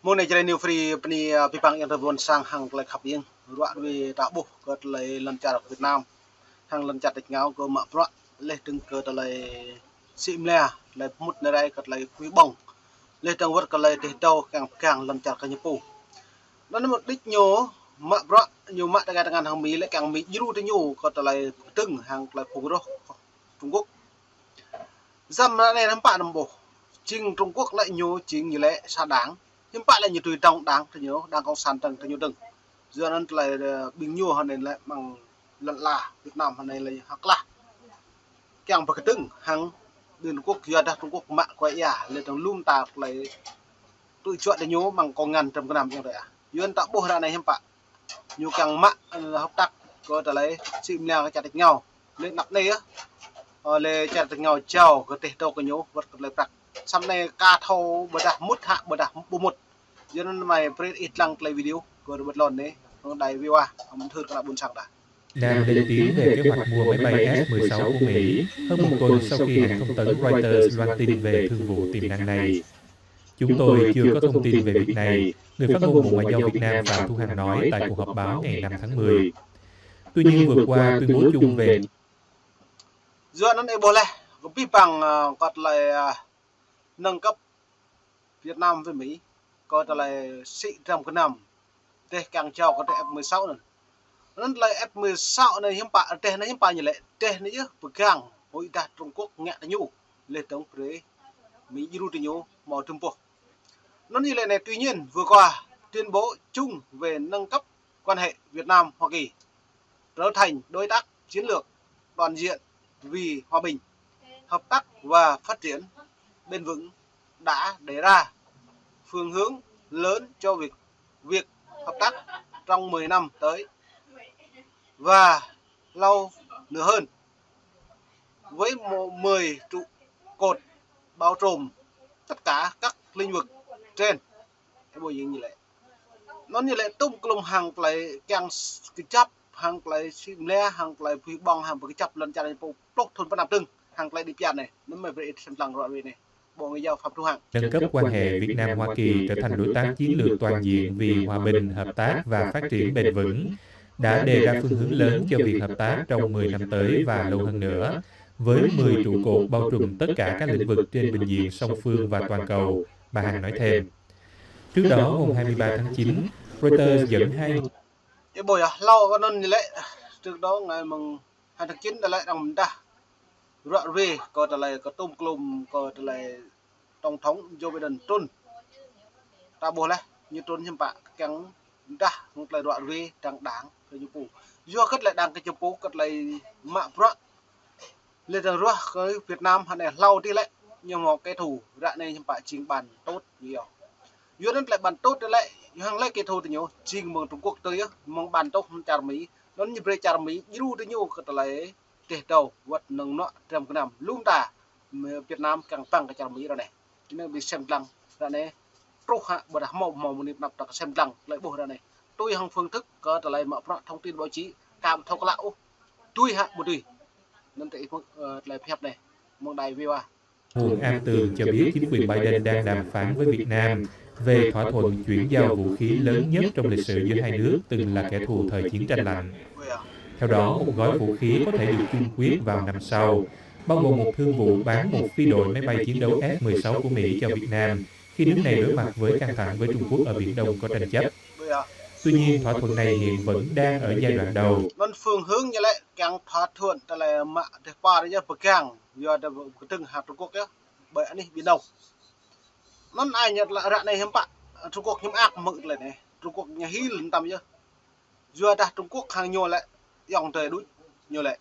Môn này chơi nhiều free pani pipang yang terbuat sang hàng lại khắp yên đoạn về đạo bộ có lại lần chặt ở Việt Nam hàng lần chặt địch ngáo có mạ đoạn lên từng cơ lại xịm lè lại một nơi đây có lại quý bông lên trong vật có lại thì đâu càng càng lần chặt cái nhục phù đó là một đích nhố mạ đoạn nhiều mạ đại ngàn hàng Mỹ lại càng Mỹ dữ thì nhiều có lại từng hàng lại phù đó Trung Quốc dăm này năm bạn nằm bộ chính Trung Quốc lại nhố chính như lẽ xa đáng hiện tại là như tùy trọng đáng thì nhớ đang có sàn tầng thì nhớ đừng giờ nên là bình nhua hơn này lại bằng lận là Việt Nam hơn này là hoặc là càng phải từng hàng bên quốc kia đã Trung Quốc mạng quay à lên trong lum ta lại tụi chuyện để nhớ bằng con ngàn trong cái làm như vậy à duyên tạo bộ này hiện tại nhiều càng mạng hợp tác có thể lấy xịm leo chặt địch nhau lên nắp này á lên chặt địch nhau chào có thể đâu có nhớ vật lấy bạc sau này ca thâu bờ đạp mút hạ bờ đạp bù một cho nên mày print ít lăng play video của bật lon đấy đầy view à ông thưa các buôn sạc đã Nam lên tiếng về kế hoạch mua máy bay F-16 của Mỹ hơn một tuần sau khi hãng thông tấn Reuters loan tin về thương vụ tiềm năng này. Chúng tôi chưa có thông tin về việc này, người phát ngôn Bộ Ngoại giao Việt Nam Phạm Thu Hằng nói tại cuộc họp báo ngày 5 tháng 10. Tuy nhiên vừa qua tuyên bố chung về giữa nó Ebola có pi bằng còn lại nâng cấp Việt Nam với Mỹ có thể là sĩ trong cái năm để càng trao có thể F-16 này nó lại F-16 này hiếm bạ trên nó hiếm bạ như lệ trên nữa chứ vừa càng hội đạt Trung Quốc ngã nhu lên tổng với Mỹ dư thì nhu mò Trung Quốc nó như lệ này tuy nhiên vừa qua tuyên bố chung về nâng cấp quan hệ Việt Nam Hoa Kỳ trở thành đối tác chiến lược toàn diện vì hòa bình hợp tác và phát triển bền vững đã đề ra phương hướng lớn cho việc hợp tác trong 10 năm tới và lâu nữa hơn với 10 trụ cột bao trùm tất cả các lĩnh vực trên cái bộ như lệ nó như lệ tung cùng hàng lại càng cái chấp hàng lại sim le hàng lại phi bong hàng cái chấp lần chạy bộ plot thôn bắt nạp từng hàng lại đi pian này nó mới về xem lăng rồi này Bộ Ngoại giao Phạm Thu Hằng nâng cấp quan hệ Việt Nam Hoa Kỳ trở thành đối tác chiến lược toàn diện vì hòa bình, hợp tác và phát triển bền vững, đã đề ra phương hướng lớn cho việc hợp tác trong 10 năm tới và lâu hơn nữa, với 10 trụ cột bao trùm tất cả các lĩnh vực trên bình diện song phương và toàn cầu, bà Hằng nói thêm. Trước đó, hôm 23 tháng 9, Reuters dẫn hai cái buổi lâu có nên như lệ trước đó ngày mùng 2 tháng 9 đã lại đồng ta rọi về có trở lại có tôm clum có trở lại tổng thống Joe Biden trôn ta bồ này như trôn hiểm bạ càng ta một lại rọi về đang đáng rồi như phủ do cất lại đang cái chụp phố cất lại mạng pro lên từ rồi cái Việt Nam hắn này lâu đi lại nhưng mà cái thủ đoạn này hiểm bạ chính bàn tốt nhiều dưới đến lại bàn tốt lại hàng lấy cái thủ thì nhiều chính mừng Trung Quốc tới mong bàn tốt hơn chả Mỹ nó như bây chả Mỹ yêu tới nhiều cất lại để đầu vật nâng nọ trong cái năm luôn ta Việt Nam càng tăng cái chả Mỹ rồi này nên bị xem lăng ra này trúc hạ bữa đã màu màu một niệm đọc tập xem lăng lại bộ ra này tôi hàng phương thức có trở lại mở thông tin báo chí cảm thông lão tôi hạ một tùy nên tại lại phép này một đài VOA nguồn An Tường cho biết chính quyền Biden đang đàm phán với Việt Nam về thỏa thuận chuyển giao vũ khí lớn nhất trong lịch sử giữa hai nước từng là kẻ thù thời chiến tranh lạnh. Theo đó, một gói vũ khí có thể được chung quyết vào năm sau, bao gồm một thương vụ bán một phi đội máy bay chiến đấu F-16 của Mỹ cho Việt Nam khi nước này đối mặt với căng thẳng với Trung Quốc ở Biển Đông có tranh chấp. Tuy nhiên, thỏa thuận này hiện vẫn đang ở giai đoạn đầu. Nó phương hướng như vậy, càng thỏa thuận là mạ để qua đấy cho càng giờ từng hạt Trung Quốc đó, bởi anh đi Biển Đông. Nó ai nhận là đoạn này hiếm bạn Trung Quốc hiếm ác mực lại này, Trung Quốc nhà hí lần tầm chưa, giờ ta Trung Quốc hàng nhiều lại, dòng trời đuổi nhiều lại,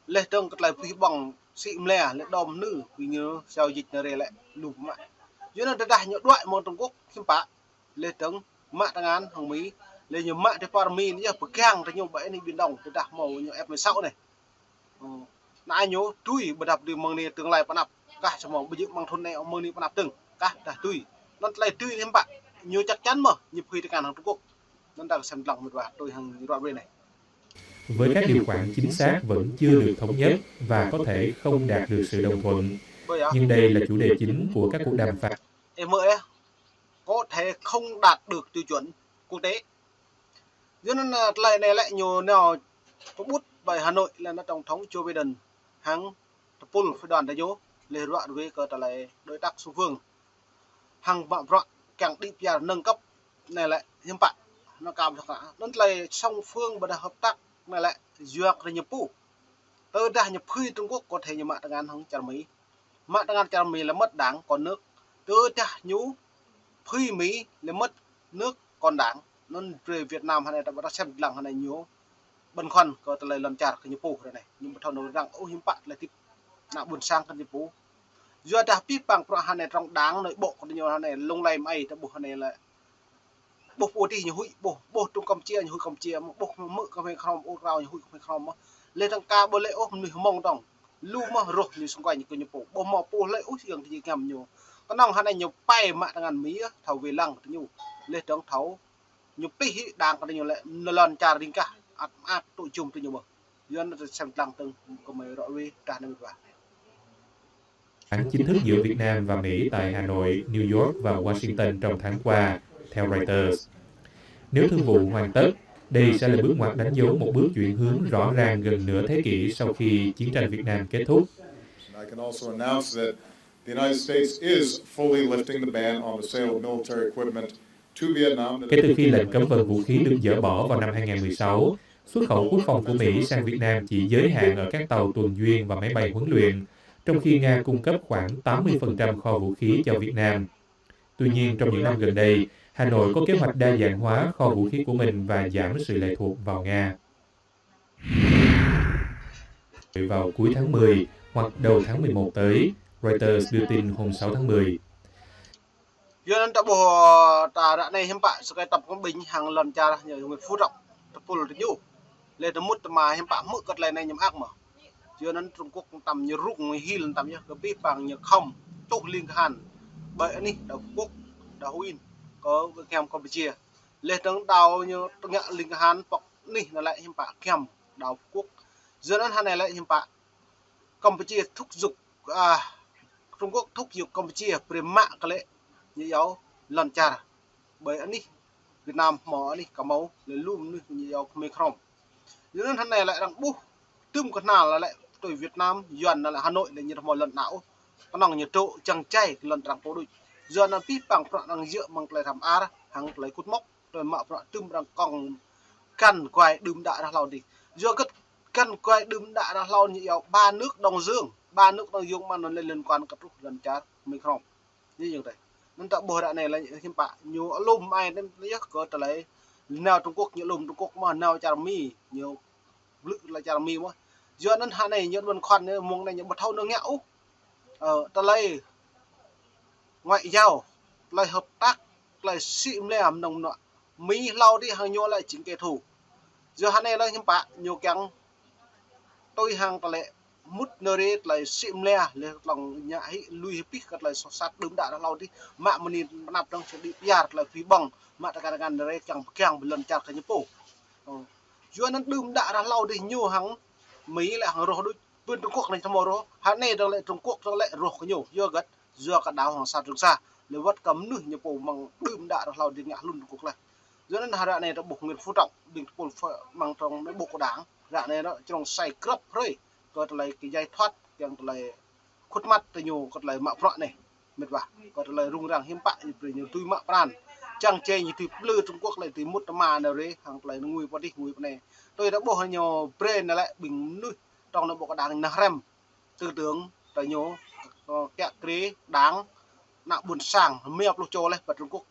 lên tương lại phi bằng xịm lè lên đom nữ vì như giao dịch này lại lùm lại, giờ nó đã nhiều loại một Trung Quốc hiếm bạn, lên tương mạ tăng án hàng Mỹ, lên nhiều mạ để Parmi nữa bậc càng thì nhiều bãi này Biển Đông để đặt màu nhiều F-16 này, ai nhớ tùy bật đập từ mong này tương lai bắt nạp cả cho mong bây giờ mang thôn này mong này bắt nạp từng cả đã tùy nó lại tùy thêm bạn nhiều chắc chắn mà nhập khi càng hàng Trung Quốc nó đang xem lòng một và tôi hàng đoạn bên này với các điều khoản chính xác vẫn chưa được thống nhất và có thể không đạt được sự đồng thuận, nhưng đây là chủ đề chính của các cuộc đàm phán. Em mời có thể không đạt được tiêu chuẩn quốc tế. Cho nên là lại này lại nhiều nào có bút bài Hà Nội là nó tổng thống Joe Biden hàng Paul phải đoàn đại vô lê đoạn với cơ lại đối tác song phương hàng vạn vạn càng đi giờ nâng cấp này lại hiếm bạn nó cảm thật nó lại song phương và hợp tác này lại duyệt rồi nhập phụ tới đây nhập phi Trung Quốc có thể nhập mạng ngàn không chả Mỹ mạng ngàn chả Mỹ là mất đảng còn nước tới đây nhú phi Mỹ là mất nước còn đảng nên về Việt Nam hay là ta xem lặng hay này nhú băn khoăn có lại lần chặt cái nhập phụ này nhưng mà thao nói rằng ô hiếm bạn là tiếp nặng buồn sang cái nhập phụ do đã biết bằng pro này trong đáng nội bộ của nhiều này lông lay mày ta bộ này là bộ bộ đi nhiều hụi bộ trong Campuchia nhiều hụi Campuchia bộ mự các bên không ô rau nhiều hụi các không lên thằng ca bơ lệ ô mình mong đồng lu mà rột như xung quanh như cái nhiều bộ mò bộ lệ út hiện thì ngầm nhiều có năng này nhiều bay mà ngàn Mỹ thầu về lăng nhiều lên trống thấu nhiều pi đang có nhiều lệ lần trà đi cả tụi chung tụi nhiều mà do nó xem lăng từng có mấy rõ vi trà nên vậy. Chính thức giữa Việt Nam và Mỹ tại Hà Nội, New York và Washington trong tháng qua, theo Reuters. Nếu thương vụ hoàn tất, đây sẽ là bước ngoặt đánh dấu một bước chuyển hướng rõ ràng gần nửa thế kỷ sau khi chiến tranh Việt Nam kết thúc. Kể từ khi lệnh cấm vận vũ khí được dỡ bỏ vào năm 2016, xuất khẩu quốc phòng của Mỹ sang Việt Nam chỉ giới hạn ở các tàu tuần duyên và máy bay huấn luyện, trong khi Nga cung cấp khoảng 80% kho vũ khí cho Việt Nam. Tuy nhiên, trong những năm gần đây, Hà Nội có kế hoạch đa dạng hóa kho vũ khí của mình và giảm sự lệ thuộc vào Nga. Vào cuối tháng 10 hoặc đầu tháng 11 tới, Reuters đưa tin hôm 6 tháng 10. Do nên bộ đã này hiện tại sẽ tập công bình hàng lần cha nhờ người phú trọng tập phù được nhiều lên tới mức mà hiện tại mức cất lên này nhầm ác mà cho nên Trung Quốc tầm như rụng người hi lên tầm như cái biết bằng như không tốt liên hàn bởi này đầu quốc đầu in có kèm Campuchia lên tới đầu như tôi nhận liên hàn bọc này là lại hiện tại kèm đầu quốc cho nên hàng này lại hiện tại Campuchia thúc giục Trung Quốc thúc giục Campuchia về mạng cái lệ như giáo lần trà bởi anh đi Việt Nam mỏ đi cả máu lấy luôn như giáo micron những thằng này lại đang bu tươm con nào là lại tuổi Việt Nam dần là Hà Nội là như một lần não có năng nhiệt độ chẳng chay lần trắng phố đôi giờ là pít bằng đang dựa bằng lại làm a hàng lấy cút mốc rồi mạo tươm đang còn căn quay đùm đã ra lao đi giờ cất căn quay đùm đã ra lao như giáo ba nước Đông Dương mà nó lên liên quan cặp lần trà micron như vậy nên tại bộ này là những hiện tại nhiều lùm ai nên biết có trở lại nào Trung Quốc nhiều lùm Trung Quốc mà nào chả mi nhiều lự là chả mi mà giờ nên hà này những vấn khoăn muốn này những bậc thâu nó nghẽo ta lấy ngoại giao lại hợp tác lại xịm lèm đồng nọ Mỹ lao đi hàng nhau lại chính kẻ thù giờ hà này là hiện tại nhiều càng tôi hàng ta lại mút nơi lại xịm le lên lòng nhà hị lui pít cất lại sát đứng đã lao đi mạng mình nạp trong chuẩn bị giạt lại phí bằng mạng ta gan đây càng lần chặt cái nhấp bổ do nên đứng đã lao đi nhiều hàng Mỹ lại hàng rồi đôi bên Trung Quốc này tham rồi hắn này đang lại Trung Quốc đang lại rồi có nhiều do gật do cả đảo Hoàng Sa Trường Sa lấy vắt cấm nửa nhấp bổ bằng đứng đã lao đi ngã luôn Trung Quốc này do nên hà này đã buộc người phú trọng bình quân bằng trong cái bộ của đảng dạ này nó trong say cấp rồi có lại cái dây thoát yang lại khuất mắt từ nhiều có lại mạo phọn này mệt vả có lại rung rang hiếm bại từ nhiều tui mạo pran chẳng chê như từ lư Trung Quốc lại từ mút mà nào đấy hàng lại ngui qua đi ngui này tôi đã bộ nhiều brain lại bình nuôi trong nó bộ cái đảng Nahrem tư tưởng tại nhiều kẹt kế đáng nặng buồn sàng mẹp lô châu này và Trung Quốc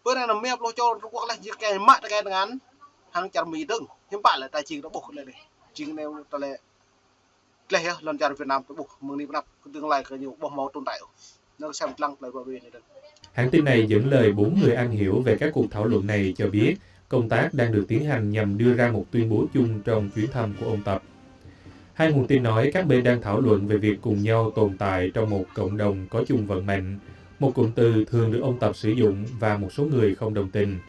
bữa nay là mẹp lô châu Trung Quốc này chỉ cái mạ cái ngắn hàng chặt mì đừng hiếm bại là tài chính đã bộ lại này chính nếu ta lại lần chào Việt Nam tôi buộc mừng đi Việt Nam tương lai có nhiều bom máu tồn tại nó xem lăng lại vào này được. Hãng tin này dẫn lời 4 người am hiểu về các cuộc thảo luận này cho biết công tác đang được tiến hành nhằm đưa ra một tuyên bố chung trong chuyến thăm của ông Tập. Hai nguồn tin nói các bên đang thảo luận về việc cùng nhau tồn tại trong một cộng đồng có chung vận mệnh, một cụm từ thường được ông Tập sử dụng và một số người không đồng tình.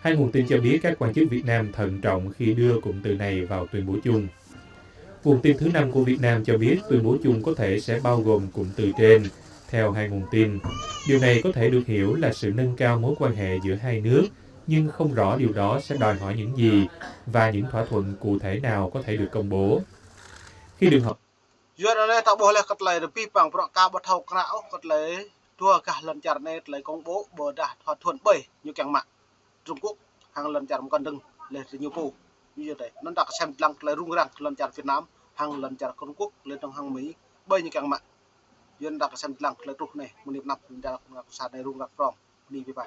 Hai nguồn tin cho biết các quan chức Việt Nam thận trọng khi đưa cụm từ này vào tuyên bố chung. Nguồn tin thứ 5 của Việt Nam cho biết tuyên bố chung có thể sẽ bao gồm cụm từ trên, Theo hai nguồn tin, điều này có thể được hiểu là sự nâng cao mối quan hệ giữa hai nước, nhưng không rõ điều đó sẽ đòi hỏi những gì và những thỏa thuận cụ thể nào có thể được công bố. Khi được hỏi Dua này tak boleh ketlai de pipang pro ka bot hau krao ketlai tua kah lancar này ketlai công bố bờ dah thỏa thuận bay như càng mạng Trung Quốc hàng lancar con đừng lên từ nhiều phố như vậy nó đặc xem lăng ketlai rung rang lancar Việt Nam hàng lancar Trung Quốc lên trong hàng Mỹ bay như càng mạng duyên đặc xem lăng ketlai trục này một niệm nắp lancar sát này rung rang from ni pipa